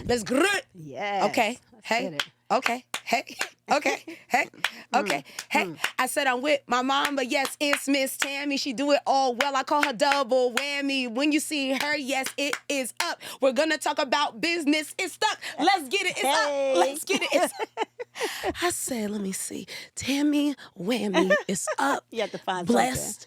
Let's grr. Yes. Okay. Let's Hey. get it. Okay. Hey. Okay. Hey. Okay. Hey. I said I'm with my mom, but yes, it's Miss Tammie. She do it all well. I call her double whammy. When you see her, yes, it is up. We're gonna talk about business. It's stuck. Let's get it. It's up. Let's get it. It's I said, let me see. Tammie Whammy is up. You have to find Blessed.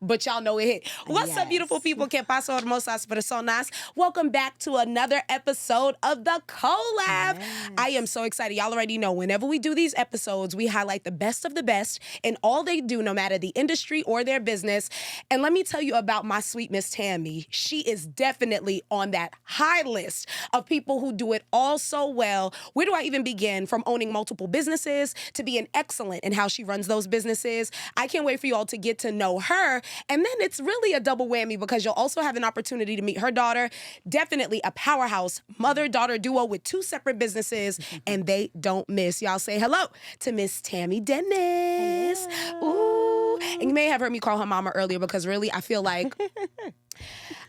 But y'all know it hit. What's up, Yes. beautiful people? Que paso, hermosas, personas? Welcome back to another episode of the cOHllab. Yes. I am so excited. Y'all already know whenever we do these episodes, we highlight the best of the best in all they do, no matter the industry or their business. And let me tell you about my sweet Miss Tammie. She is definitely on that high list of people who do it all so well. Where do I even begin? From owning multiple businesses to being excellent in how she runs those businesses. I can't wait for you all to get to know her. And then it's really a double whammy because you'll also have an opportunity to meet her daughter. Definitely a powerhouse mother-daughter duo with two separate businesses, and they don't miss. Y'all say hello to Miss Tammie Dennis. Ooh. And you may have heard me call her mama earlier because really I feel like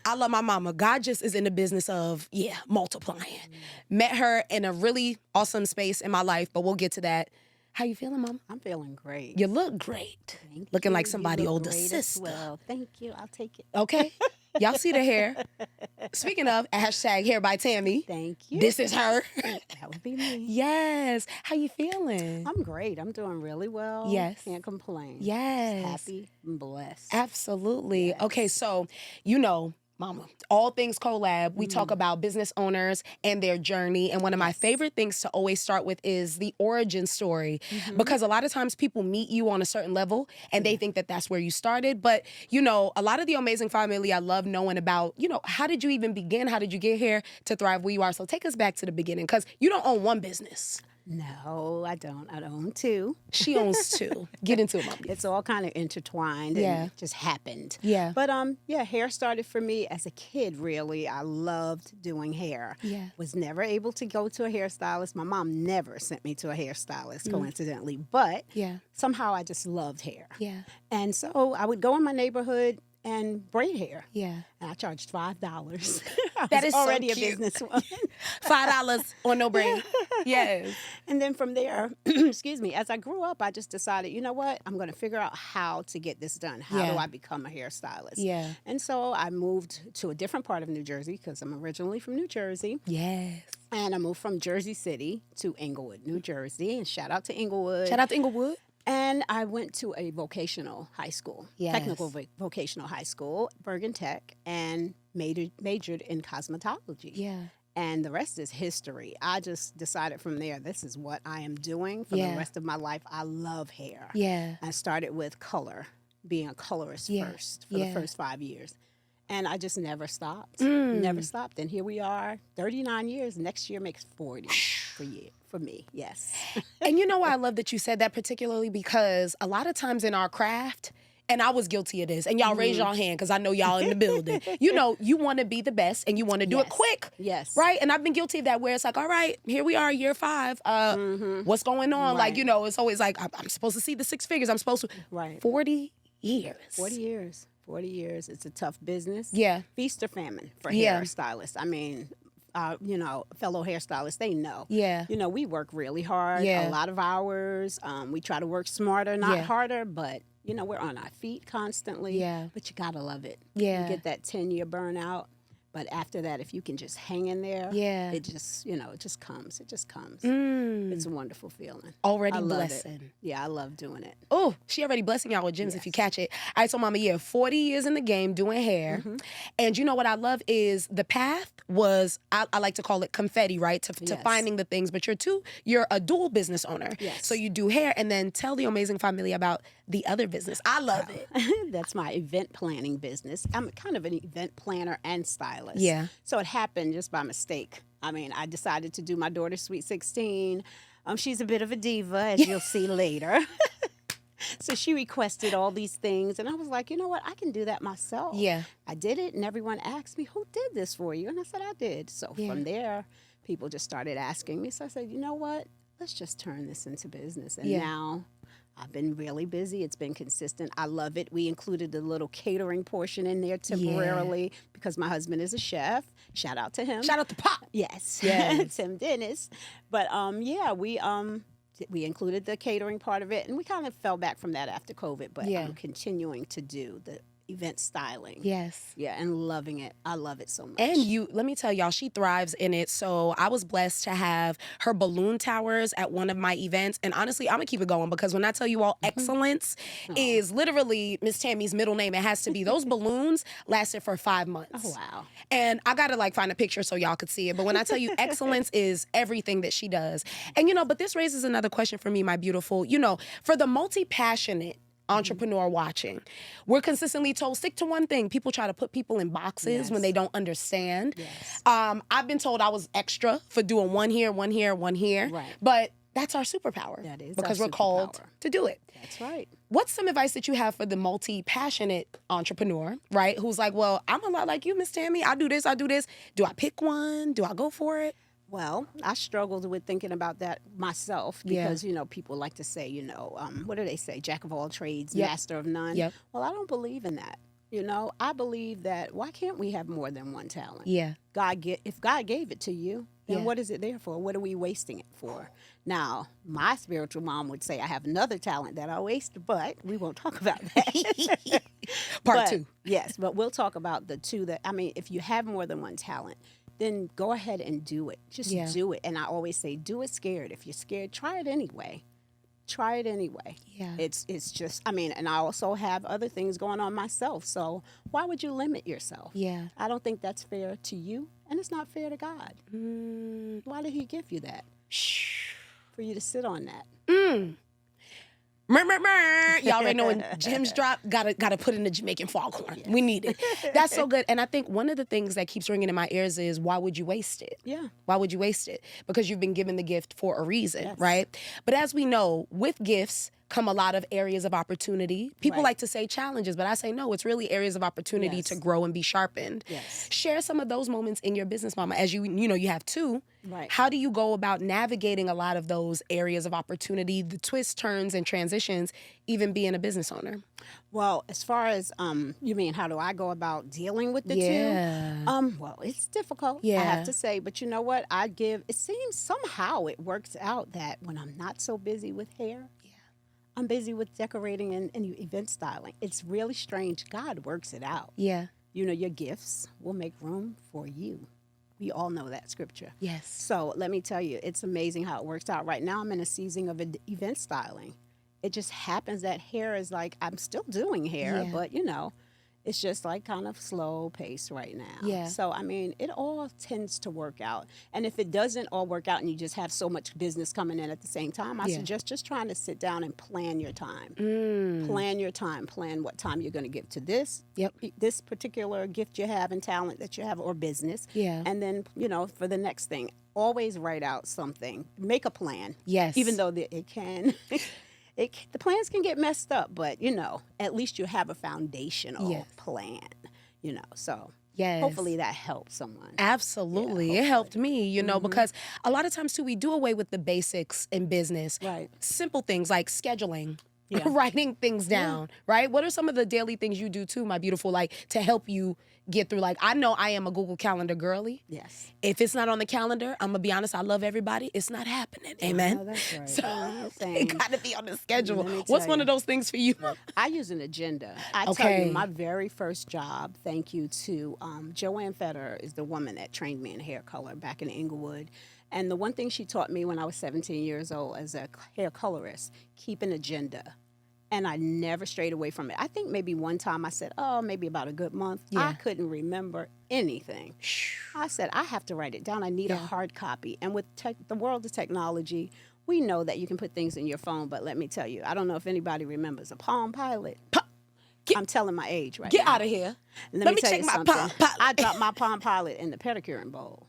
I love my mama. God just is in the business of, multiplying. Met her in a really awesome space in my life, but we'll get to that. How you feeling, Mama? I'm feeling great. You look great. Thank Looking you. like somebody You look older great as sister. well. Thank you. I'll take it. Okay. Y'all see the hair. Speaking of, hashtag hair by Tammie. Thank you. This is her. That would be me. Yes. How you feeling? I'm great. I'm doing really well. Yes. Can't complain. Yes. Happy and blessed. Absolutely. Yes. Okay, so Mama, all things cOHllab, we talk about business owners and their journey. And one of my favorite things to always start with is the origin story. Because a lot of times people meet you on a certain level and they think that that's where you started. But, a lot of the amazing family, I love knowing about, how did you even begin? How did you get here to thrive where you are? So take us back to the beginning because you don't own one business. No, I don't. I own two. She owns two. Get into it, Mama. It's all kind of intertwined Yeah. and it just happened. Yeah. But hair started for me as a kid, really. I loved doing hair. Yeah. Was never able to go to a hairstylist. My mom never sent me to a hairstylist, coincidentally. But somehow I just loved hair. Yeah. And so I would go in my neighborhood and braid hair. Yeah. And I charged $5. That is so already cute. a businesswoman. $5 on no braid. Yes. And then from there, excuse me, as I grew up, I just decided, you know what? I'm going to figure out how to get this done. How do I become a hairstylist? Yeah. And so I moved to a different part of New Jersey because I'm originally from New Jersey. Yes. And I moved from Jersey City to Englewood, New Jersey. And shout out to Englewood. Shout out to Englewood. And I went to a vocational high school, technical vocational high school, Bergen Tech, and majored in cosmetology. Yeah. And the rest is history. I just decided from there, this is what I am doing for the rest of my life. I love hair. Yeah. I started with color, being a colorist first for the first 5 years. And I just never stopped. Never stopped. And here we are, 39 years. Next year makes 40 for me, yes. And you know why I love that you said that particularly because a lot of times in our craft, and I was guilty of this, and y'all raise your hand because I know y'all in the building. You want to be the best and you want to do it quick. Yes. Right? And I've been guilty of that where it's like, all right, here we are, year 5. What's going on? Right. Like, it's always like, I'm supposed to see the 6 figures. I'm supposed to. Right. 40 years. 40 years. 40 years. It's a tough business. Yeah. Feast or famine for Yeah. hairstylists. I mean, fellow hairstylists, they know. Yeah. We work really hard, Yeah. a lot of hours. We try to work smarter, not harder, but, we're on our feet constantly. Yeah. But you got to love it. Yeah. You get that 10-year burnout. But after that, if you can just hang in there, it just, it just comes. It just comes. It's a wonderful feeling. Already I love blessing. it. Yeah, I love doing it. Oh, she already blessing y'all with gems if you catch it. All right, so Mama, 40 years in the game doing hair. And you know what I love is the path was, I like to call it confetti, right? To finding the things. But you're a dual business owner. Yes. So you do hair and then tell the amazing family about the other business. I love it. That's my event planning business. I'm kind of an event planner and stylist. Yeah. So it happened just by mistake. I mean, I decided to do my daughter's Sweet 16. She's a bit of a diva, as you'll see later. So she requested all these things, and I was like, you know what? I can do that myself. Yeah. I did it, and everyone asked me, who did this for you? And I said, I did. So from there, people just started asking me. So I said, you know what? Let's just turn this into business. And now I've been really busy. It's been consistent. I love it. We included the little catering portion in there temporarily because my husband is a chef. Shout out to him. Shout out to Pop. Yes. Yes. Tim Dennis. But we included the catering part of it, and we kind of fell back from that after COVID, but I'm continuing to do the event styling. Yes. Yeah, and loving it. I love it so much. And let me tell y'all, she thrives in it. So I was blessed to have her balloon towers at one of my events. And honestly, I'm going to keep it going because when I tell you all, excellence is literally Miss Tammie's middle name. It has to be. Those balloons lasted for 5 months. Oh, wow. And I got to like find a picture so y'all could see it. But when I tell you excellence is everything that she does. And, but this raises another question for me, my beautiful, for the multi-passionate entrepreneur watching, we're consistently told stick to one thing. People try to put people in boxes when they don't understand. Yes. I've been told I was extra for doing one here, one here, one here. Right. But that's our superpower. That is because our we're called superpower. to do it. That's right. What's some advice that you have for the multi-passionate entrepreneur, right? Who's like, well, I'm a lot like you, Miss Tammie. I do this, I do this. Do I pick one? Do I go for it? Well, I struggled with thinking about that myself because, people like to say, what do they say? Jack of all trades, master of none. Yep. Well, I don't believe in that. I believe that why can't we have more than one talent? Yeah. If God gave it to you, then what is it there for? What are we wasting it for? Now, my spiritual mom would say I have another talent that I waste, but we won't talk about that. Part 2. Yes, but we'll talk about the two if you have more than one talent, then go ahead and do it. Just do it. And I always say, do it scared. If you're scared, try it anyway. Try it anyway. Yeah. It's just, and I also have other things going on myself. So why would you limit yourself? Yeah. I don't think that's fair to you, and it's not fair to God. Why did he give you that? For you to sit on that. Y'all already know when Jim's drop, gotta put in the Jamaican foghorn. Yes. We need it. That's so good. And I think one of the things that keeps ringing in my ears is, why would you waste it? Yeah. Why would you waste it? Because you've been given the gift for a reason, right? But as we know, with gifts come a lot of areas of opportunity. People like to say challenges, but I say no, it's really areas of opportunity to grow and be sharpened. Yes. Share some of those moments in your business, Mama. As you have 2. Right. How do you go about navigating a lot of those areas of opportunity, the twists, turns, and transitions, even being a business owner? Well, as far as, you mean, how do I go about dealing with the two? Well, it's difficult, I have to say. But you know what? It seems somehow it works out that when I'm not so busy with hair, I'm busy with decorating and event styling. It's really strange. God works it out. Yeah. Your gifts will make room for you. We all know that scripture. Yes. So let me tell you, it's amazing how it works out. Right now, I'm in a season of event styling. It just happens that hair is like, I'm still doing hair, but it's just like kind of slow pace right now. Yeah. So, it all tends to work out. And if it doesn't all work out and you just have so much business coming in at the same time, I suggest just trying to sit down and plan your time. Plan your time. Plan what time you're going to give to this. This particular gift you have and talent that you have or business. Yeah. And then, for the next thing, always write out something. Make a plan. Yes. Even though it can... the plans can get messed up, but, at least you have a foundational plan, so hopefully that helps someone. Absolutely. It helped me, because a lot of times, too, we do away with the basics in business. Right. Simple things like scheduling, writing things down, right? What are some of the daily things you do, too, my beautiful, to help you get through? I know I am a Google Calendar girly. Yes. If it's not on the calendar, I'm going to be honest, I love everybody. It's not happening. Amen? Oh, that's right. So it got to be on the schedule. What's one of those things for you? I use an agenda. I tell you, my very first job, thank you to Joanne Federer, is the woman that trained me in hair color back in Inglewood. And the one thing she taught me when I was 17 years old as a hair colorist, keep an agenda. And I never strayed away from it. I think maybe one time I said, maybe about a good month. I couldn't remember anything. I said, I have to write it down. I need a hard copy. And with the world of technology, we know that you can put things in your phone. But let me tell you, I don't know if anybody remembers a Palm Pilot. I'm telling my age right now. Get out of here. Let me tell check you my something. Palm Pilot. I dropped my Palm Pilot in the pedicuring bowl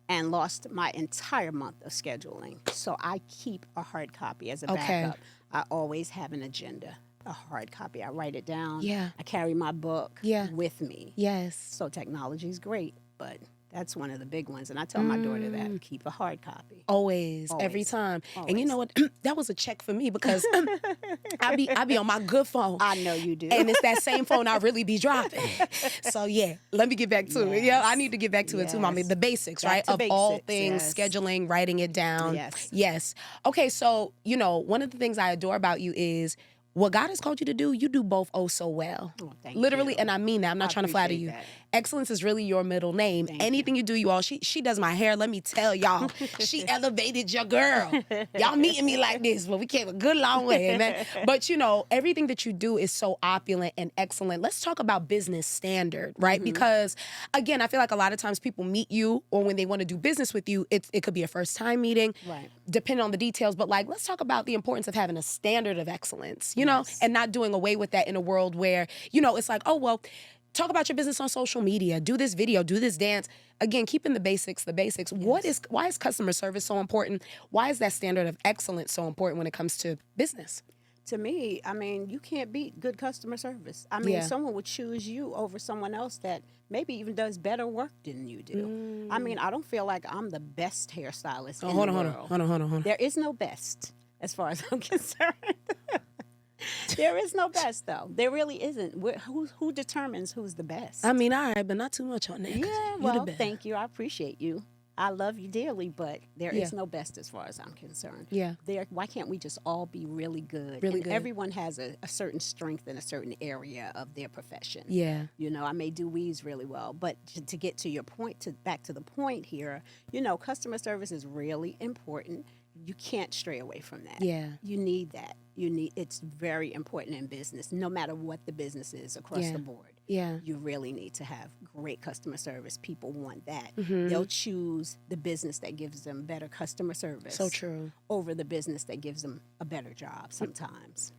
and lost my entire month of scheduling. So I keep a hard copy as a backup. I always have an agenda, a hard copy. I write it down. Yeah. I carry my book with me. Yes. So technology is great, but That's one of the big ones. And I tell my daughter that, keep a hard copy. Always, every time. Always. And you know what? That was a check for me because I be on my good phone. I know you do. And it's that same phone I really be dropping. So yeah, let me get back to it. Yeah, I need to get back to it too, Mommy. The basics, Back right? to Of all basics, things, yes. scheduling, writing it down. Yes. Yes. Okay, so, you know, one of the things I adore about you is what God has called you to do, you do both oh so well. Oh, thank Literally, you. and I mean that. I'm not I trying to flatter appreciate you. that. Excellence is really your middle name. Thank Anything you do, you all. She does my hair. Let me tell y'all, she elevated your girl. Y'all meeting me like this, but we came a good long way, man. But you know, everything that you do is so opulent and excellent. Let's talk about business standard, right? Because again, I feel like a lot of times people meet you, or when they want to do business with you, it could be a first time meeting, Right. depending on the details. But like, let's talk about the importance of having a standard of excellence, you know, and not doing away with that in a world where, you know, it's like, oh, well, talk about your business on social media, do this video, do this dance. Again, keeping the basics, the basics. Yes. Why is customer service so important? Why is that standard of excellence so important when it comes to business? To me, I mean, you can't beat good customer service. I mean, Yeah. someone would choose you over someone else that maybe even does better work than you do. I mean, I don't feel like I'm the best hairstylist in the world. Hold on. There is no best, as far as I'm concerned. There is no best, though. There really isn't. Who determines who's the best? I mean, all right, but not too much on that. 'cause Yeah, you the well, best. thank you. I appreciate you. I love you dearly, but there is Yeah. no best as far as I'm concerned. Yeah. Why can't we just all be really good? Really And good. everyone has a certain strength in a certain area of their profession. Yeah. You know, I may do weaves really well, but to get to your point, back to the point here, you know, customer service is really important. You can't stray away from that. Yeah. You need that. It's very important in business, no matter what the business is across Yeah. the board. Yeah. You really need to have great customer service. People want that. Mm-hmm. They'll choose the business that gives them better customer service So true. over the business that gives them a better job sometimes,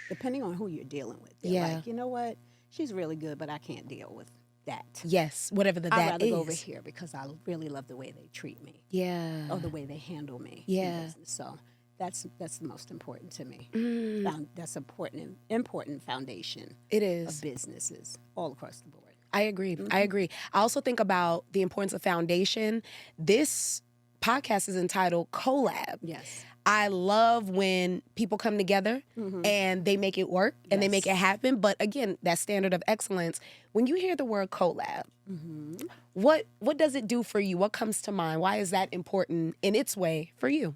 depending on who you're dealing with. They're Yeah. like, you know what? She's really good, but I can't deal with that. Yes, whatever I'd that rather is. go over here because I really love the way they treat me Yeah. or the way they handle me. in Yeah. business. So that's the most important to me. Mm, That's important foundation it of is. businesses all across the board. I agree. I agree. I also think about the importance of foundation. This podcast is entitled cOHllab. Yes. I love when people come together and they make it work and they make it Yes. happen. But again, that standard of excellence. When you hear the word cOHllab, Mm-hmm. what does it do for you? What comes to mind? Why is that important in its way for you?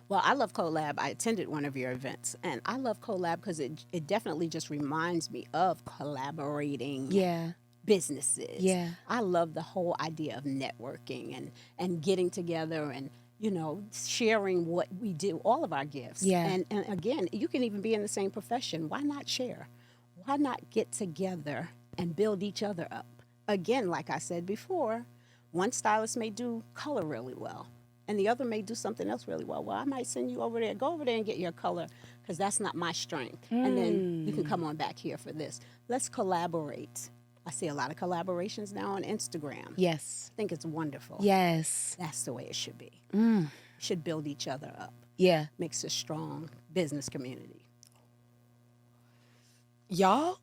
Well, I love cOHllab. I attended one of your events, and I love cOHllab because it definitely just reminds me of collaborating Yeah. businesses. Yeah. I love the whole idea of networking and getting together and, you know, sharing what we do, all of our gifts. Yeah. And again, you can even be in the same profession. Why not share? Why not get together and build each other up? Again, like I said before, one stylist may do color really well, and the other may do something else really well. Well, I might send you over there. Go over there and get your color because that's not my strength. And then you can come on back here for this. Let's collaborate. I see a lot of collaborations now on Instagram. Yes. I think it's wonderful. Yes. That's the way it should be. Mm. Should build each other up. Yeah. Makes a strong business community. Y'all,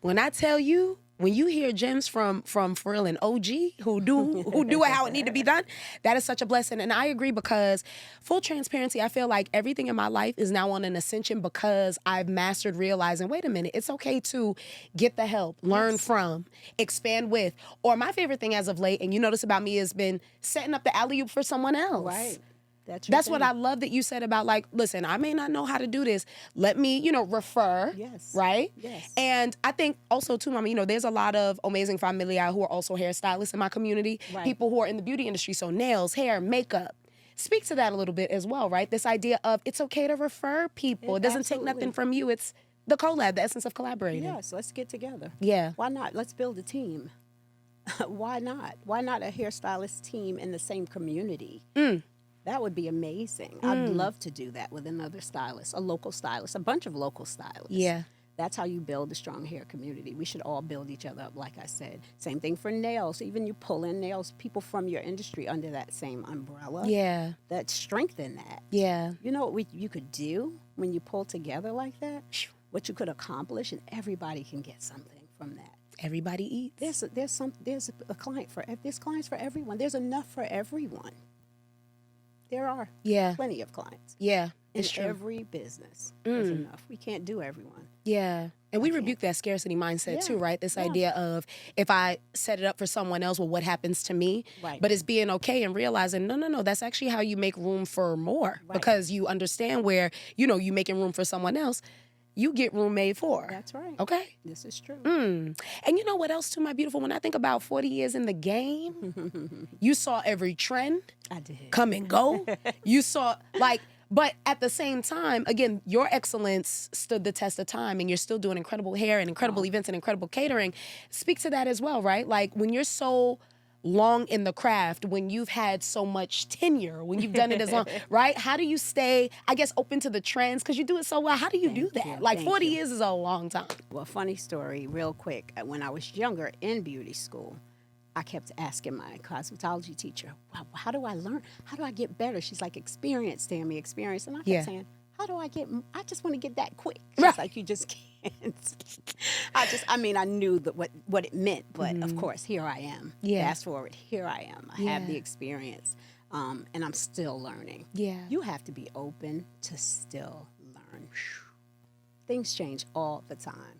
when I tell you, when you hear gems from for real and OG who do it how it need to be done, that is such a blessing. And I agree because full transparency, I feel like everything in my life is now on an ascension because I've mastered realizing, wait a minute, it's okay to get the help, learn from, expand with. Or my favorite thing as of late, and you notice about me, has been setting up the alley-oop for someone else. Right. That's what I love that you said about, like, listen, I may not know how to do this. Let me, refer. Yes. Right? Yes. And I think also, too, Mama, there's a lot of amazing familia who are also hairstylists in my community. Right. People who are in the beauty industry, so nails, hair, makeup. Speak to that a little bit as well, right? This idea of it's okay to refer people. It doesn't take nothing from you. It's the cOHllab, the essence of collaborating. Yes, let's get together. Yeah. Why not? Let's build a team. Why not? Why not a hairstylist team in the same community? That would be amazing. I'd love to do that with another stylist, a local stylist, a bunch of local stylists. Yeah. That's how you build a strong hair community. We should all build each other up, like I said. Same thing for nails. Even you pull in nails, people from your industry under that same umbrella. Yeah. That strengthen that. Yeah. You know what you could do when you pull together like that? What you could accomplish, and everybody can get something from that. Everybody eats. There's a client for there's clients for everyone. There's enough for everyone. There are plenty of clients. Yeah. In It's true. every business, there's enough. We can't do everyone. Yeah. And we rebuke that scarcity mindset too, right? This idea of if I set it up for someone else, well, what happens to me? Right. But it's being okay and realizing, no, that's actually how you make room for more. Right. Because you understand where, you making room for someone else, you get room made for. That's right. Okay? This is true. And you know what else too, my beautiful? When I think about 40 years in the game, you saw every trend I did. come and go. You saw, but at the same time, again, your excellence stood the test of time, and you're still doing incredible hair and incredible events and incredible catering. Speak to that as well, right? Like when you're so long in the craft, when you've had so much tenure, when you've done it as long, right? How do you stay, I guess, open to the trends? Because you do it so well. How do you do that? you. Like Thank 40 you. years is a long time. Well, funny story, real quick. When I was younger in beauty school, I kept asking my cosmetology teacher, wow, how do I learn? How do I get better? She's like, experience, Tammie, experience. And I kept saying, how do I get, I just want to get that quick. She's Right. like, you just can't. I knew that what it meant, but of course, here I am. Yeah. Fast forward, here I am. I have the experience, and I'm still learning. Yeah. You have to be open to still learn. Things change all the time.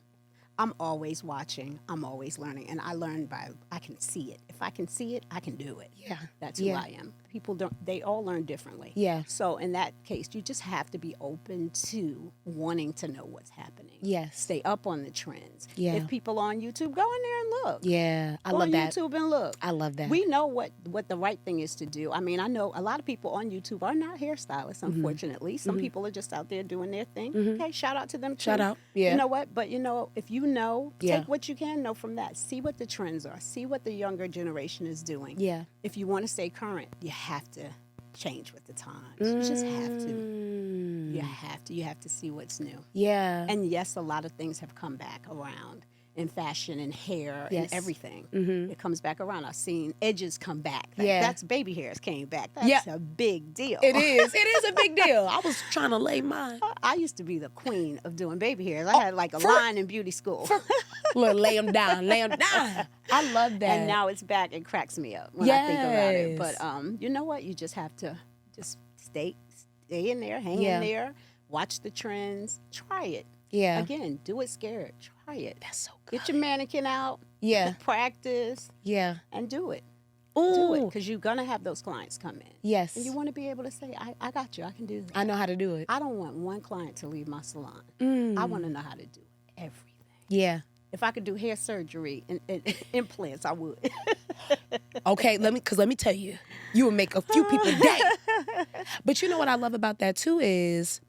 I'm always watching. I'm always learning. And I learn I can see it. If I can see it, I can do it. Yeah. That's who I am. People they all learn differently. Yeah. So in that case, you just have to be open to wanting to know what's happening. Yes. Stay up on the trends. Yeah. If people on YouTube, go in there and look. Yeah. I Go love on that. YouTube and look. I love that. We know what the right thing is to do. I know a lot of people on YouTube are not hairstylists, unfortunately. Some people are just out there doing their thing. Okay, shout out to them too. Shout out. Yeah. You know what? But if you know, Yeah. take what you can know from that. See what the trends are. See what the younger generation is doing. Yeah. If you want to stay current, you have to change with the times. You just have to. You have to. You have to see what's new. Yeah. And yes, a lot of things have come back around in fashion and hair Yes. and everything. It comes back around. I've seen edges come back. Yeah. That's baby hairs came back. That's a big deal. It is. It is a big deal. I was trying to lay mine. I used to be the queen of doing baby hairs. I had like a line in beauty school. Look, lay them down. Lay them down. I love that. And now it's back and cracks me up when I think about it. Yes. But you know what? You just have to just stay in there, hang Yeah. in there, watch the trends, try it. Yeah. Again, do it scared. Try it. That's so good. Get your mannequin out. Yeah. Practice Yeah. and do it. Ooh. Do it because you're gonna have those clients come in. Yes. And you want to be able to say, I got you. I can do that. I know how to do it. I don't want one client to leave my salon. I want to know how to do everything. Yeah. If I could do hair surgery and implants, I would. Okay, let me tell you, you will make a few people day. But you know what I love about that too is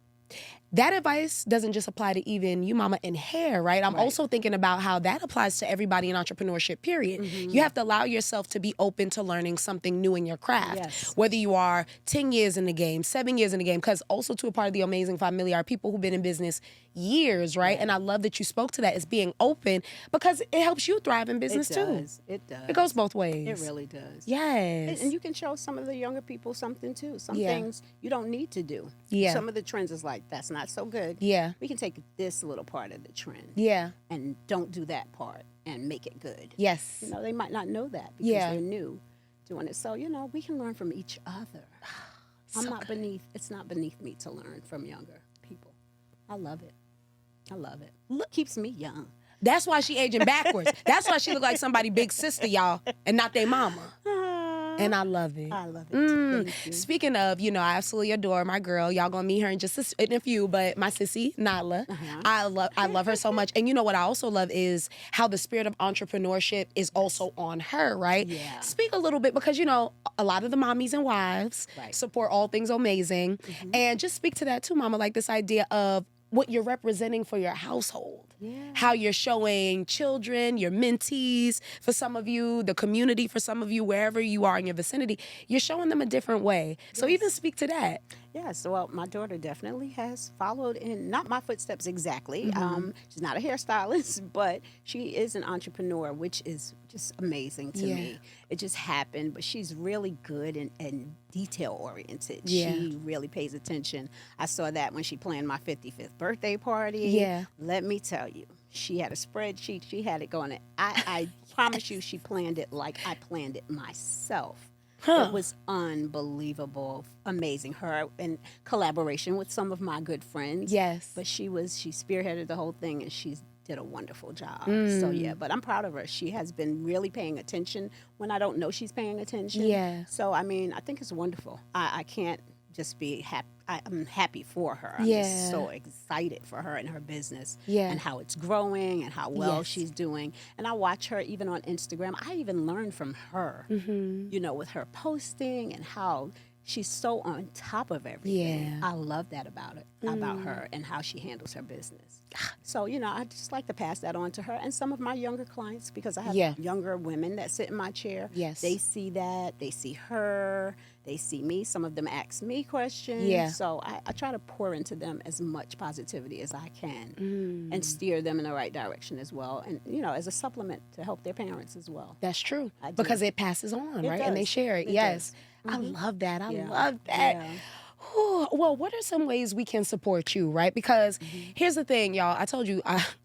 that advice doesn't just apply to even you, mama, in hair, right? I'm also thinking about how that applies to everybody in entrepreneurship, period. You have to allow yourself to be open to learning something new in your craft. Yes. Whether you are 10 years in the game, 7 years in the game, because also to a part of the Amazing Family are people who've been in business years, right? And I love that you spoke to that as being open because it helps you thrive in business too. It does. It goes both ways. It really does. Yes. And you can show some of the younger people something too. Some Yeah. things you don't need to do. Yeah. Some of the trends is like, that's not so good. Yeah. We can take this little part of the trend Yeah. and don't do that part and make it good. Yes. They might not know that because Yeah. they're new doing it. So, we can learn from each other. It's not beneath me to learn from younger people. I love it. I love it. Keeps me young. That's why she aging backwards. That's why she look like somebody big sister, y'all, and not their mama. And I love it. I love it. Too. Thank you. Speaking of, I absolutely adore my girl. Y'all gonna meet her in just in a few, but my sissy, Nyla. I love her so much. And you know what I also love is how the spirit of entrepreneurship is also on her, right? Yeah. Speak a little bit because, a lot of the mommies and wives support all things amazing. And just speak to that too, mama, like this idea of what you're representing for your household. Yeah. How you're showing children, your mentees, for some of you, the community, for some of you, wherever you are in your vicinity, you're showing them a different way. So even speak to that. Yes, well, my daughter definitely has followed in, not my footsteps exactly. She's not a hairstylist, but she is an entrepreneur, which is just amazing to me. It just happened, but she's really good and detail-oriented. Yeah. She really pays attention. I saw that when she planned my 55th birthday party. Yeah. Let me tell you, She had a spreadsheet. She had it going. I promise you, she planned it like I planned it myself. It was unbelievable, amazing. Her in collaboration with some of my good friends. Yes. But she spearheaded the whole thing, and she did a wonderful job. So yeah, but I'm proud of her. She has been really paying attention when I don't know she's paying attention. Yeah. So I mean, I think it's wonderful. I can't just be happy. I'm happy for her. I'm Yeah. just so excited for her and her business Yeah. and how it's growing and how well Yes. she's doing. And I watch her even on Instagram. I even learn from her, you know, with her posting and how she's so on top of everything. Yeah. I love that about it, about her and how she handles her business. So, you know, I just like to pass that on to her and some of my younger clients because I have Yeah. younger women that sit in my chair. Yes. They see that. They see her. They see me. Some of them ask me questions. Yeah. So I try to pour into them as much positivity as I can and steer them in the right direction as well. And, you know, as a supplement to help their parents as well. That's true. I do. Because it passes on, It right? And they does. share it. It Yes. does. I love that. I Yeah. love that. Yeah. Whew. Well, what are some ways we can support you, right? Because here's the thing, y'all. I told you,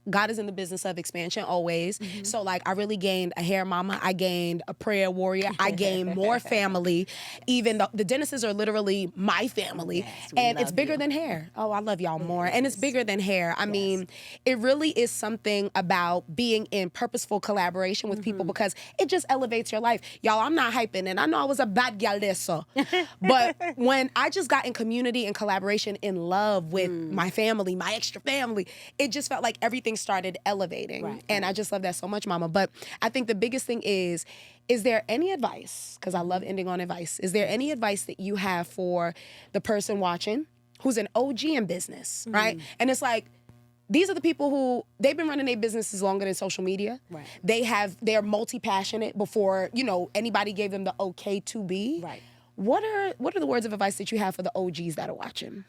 God is in the business of expansion always. So, like, I really gained a hair mama. I gained a prayer warrior. I gained more family. Even the Dennises are literally my family. Yes, we and it's love bigger you. than hair. Oh, I love y'all more. And it's is. bigger than hair. I mean, it really is something about being in purposeful collaboration with people because it just elevates your life. Y'all, I'm not hyping, and I know I was a bad gal there, so. But when I just got in community and collaboration in love with my family, my extra family, it just felt like everything started elevating. Right, And I just love that so much, Mama. But I think the biggest thing is there any advice, because I love ending on advice, is there any advice that you have for the person watching who's an OG in business, right? And it's like, these are the people who, they've been running their businesses longer than social media. Right. They're multi-passionate before, you know, anybody gave them the okay to be. Right. What are the words of advice that you have for the OGs that are watching?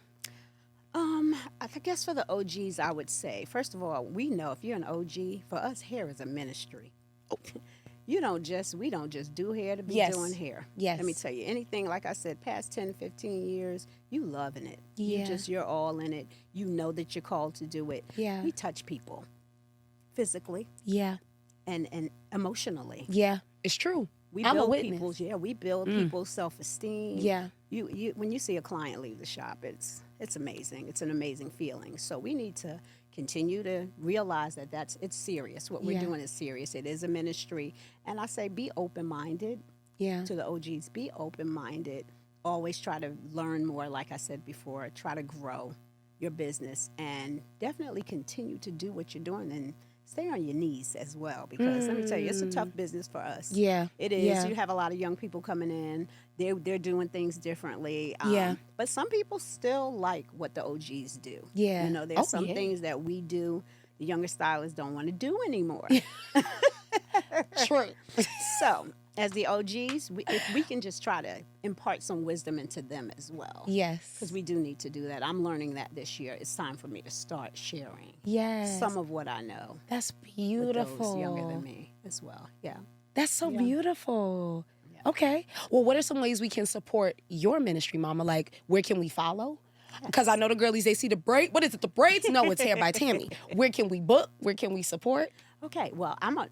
I guess for the OGs, I would say, first of all, we know if you're an OG, for us, hair is a ministry. We don't just do hair to be Yes. doing hair. Yes. Let me tell you, anything, like I said, past 10, 15 years, you loving it. Yeah. You're all in it. You know that you're called to do it. Yeah. We touch people physically Yeah. and emotionally. Yeah. It's true. We I'm a build witness. we build people's self-esteem. Yeah. You when you see a client leave the shop, it's amazing. It's an amazing feeling. So we need to continue to realize that it's serious. What we're Yeah. doing is serious. It is a ministry. And I say be open-minded Yeah. to the OGs. Be open-minded. Always try to learn more, like I said before. Try to grow your business and definitely continue to do what you're doing and stay on your knees as well, because let me tell you, it's a tough business for us. Yeah. It is. Yeah. You have a lot of young people coming in. They're doing things differently. Yeah. But some people still like what the OGs do. Yeah. You know, there's Oh, some yeah. things that we do the younger stylists don't want to do anymore. True. So, as the OGs, if we can just try to impart some wisdom into them as well. Yes. Because we do need to do that. I'm learning that this year. It's time for me to start sharing Yes. some of what I know That's with beautiful. those younger than me as well. Yeah. That's so Yeah. beautiful. Yeah. Okay. Well, what are some ways we can support your ministry, Mama? Like, where can we follow? Because I know the girlies, they see the braid. What is it, the braids? No, it's Hair by Tammie. Where can we book? Where can we support? Okay, well, I'm an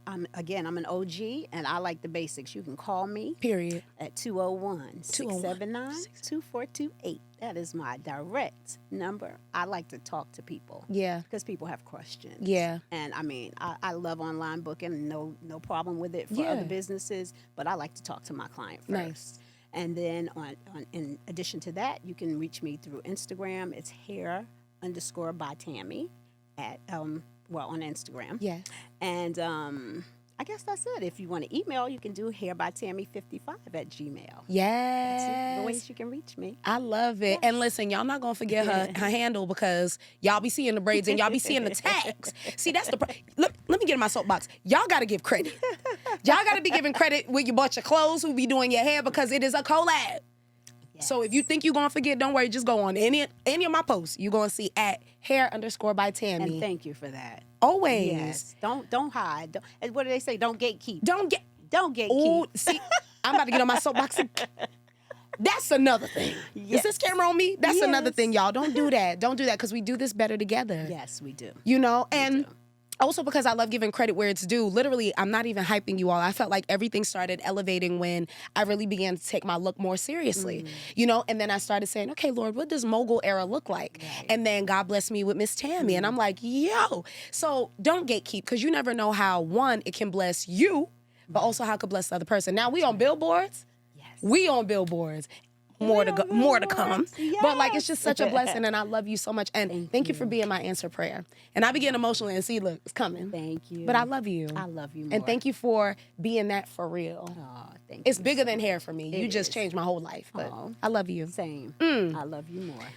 OG, and I like the basics. You can call me Period. at 201-679-2428. That is my direct number. I like to talk to people Yeah. because people have questions. Yeah. And I mean, I love online booking, no problem with it for Yeah. other businesses, but I like to talk to my client first. Nice. And then in addition to that, you can reach me through Instagram. It's hair_by Tammie on Instagram. Yes. And I guess that's it. If you want to email, you can do hairbytammie55@gmail. Yes. That's the ways you can reach me. I love it. And listen, y'all not gonna forget her handle, because y'all be seeing the braids and y'all be seeing the tags. See, that's the look. Let me get in my soapbox. Y'all gotta give credit. Y'all gotta be giving credit when you bought your clothes, who be doing your hair, because it is a collab. So if you think you're gonna forget, don't worry. Just go on any of my posts. You're gonna see at hair_by Tammie. And thank you for that. Always. Yes. Don't hide. And what do they say? Don't gatekeep. Don't gatekeep. Oh, see, I'm about to get on my soapbox. That's another thing. Is this camera on me? That's another Yes. thing, y'all. Don't do that. Don't do that, because we do this better together. Yes, we do. You know, and Also because I love giving credit where it's due. Literally, I'm not even hyping you all. I felt like everything started elevating when I really began to take my look more seriously, you know? And then I started saying, okay, Lord, what does mogul era look like? Right. And then God blessed me with Miss Tammie. And I'm like, yo. So don't gatekeep, because you never know how, one, it can bless you, but also how it could bless the other person. Now, we on billboards. Yes. We on billboards. More to come. Yes. But like, it's just such a blessing, and I love you so much. And thank you for being my answer prayer. And I be getting emotional and see, look, it's coming. Thank you. But I love you. I love you more. And thank you for being that for real. Oh, thank It's you. bigger than hair for me. You It just is. changed my whole life. But Aw. I love you. Same. I love you more.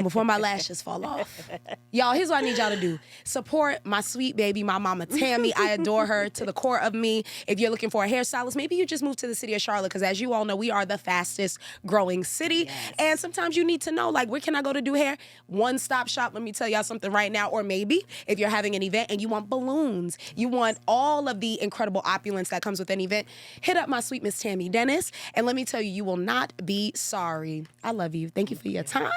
Before my lashes fall off. Y'all, here's what I need y'all to do. Support my sweet baby, my mama Tammie. I adore her to the core of me. If you're looking for a hairstylist, maybe you just moved to the city of Charlotte, because as you all know, we are the fastest growing city. Yes. And sometimes you need to know, like, where can I go to do hair? One-stop shop. Let me tell y'all something right now. Or maybe if you're having an event and you want balloons, you want all of the incredible opulence that comes with an event, hit up my sweet Miss Tammie Dennis. And let me tell you, you will not be sorry. I love you. Thank you for your time.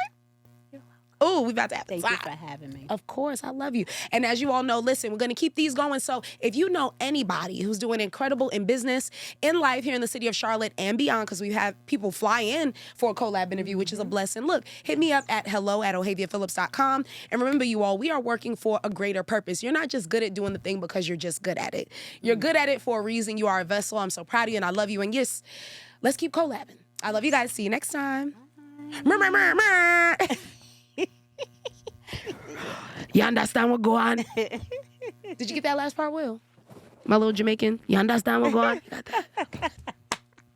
Oh, we about to have Thank fun. you for having me. Of course, I love you. And as you all know, listen, we're going to keep these going. So if you know anybody who's doing incredible in business, in life here in the city of Charlotte and beyond, because we have people fly in for a collab interview, which is a blessing. Look, hit me up at hello@ohaviaphillips.com. And remember, you all, we are working for a greater purpose. You're not just good at doing the thing because you're just good at it. You're good at it for a reason. You are a vessel. I'm so proud of you and I love you. And yes, let's keep collabing. I love you guys. See you next time. You understand what go on? Did you get that last part, Will? My little Jamaican. You understand what go on? You got that? Okay.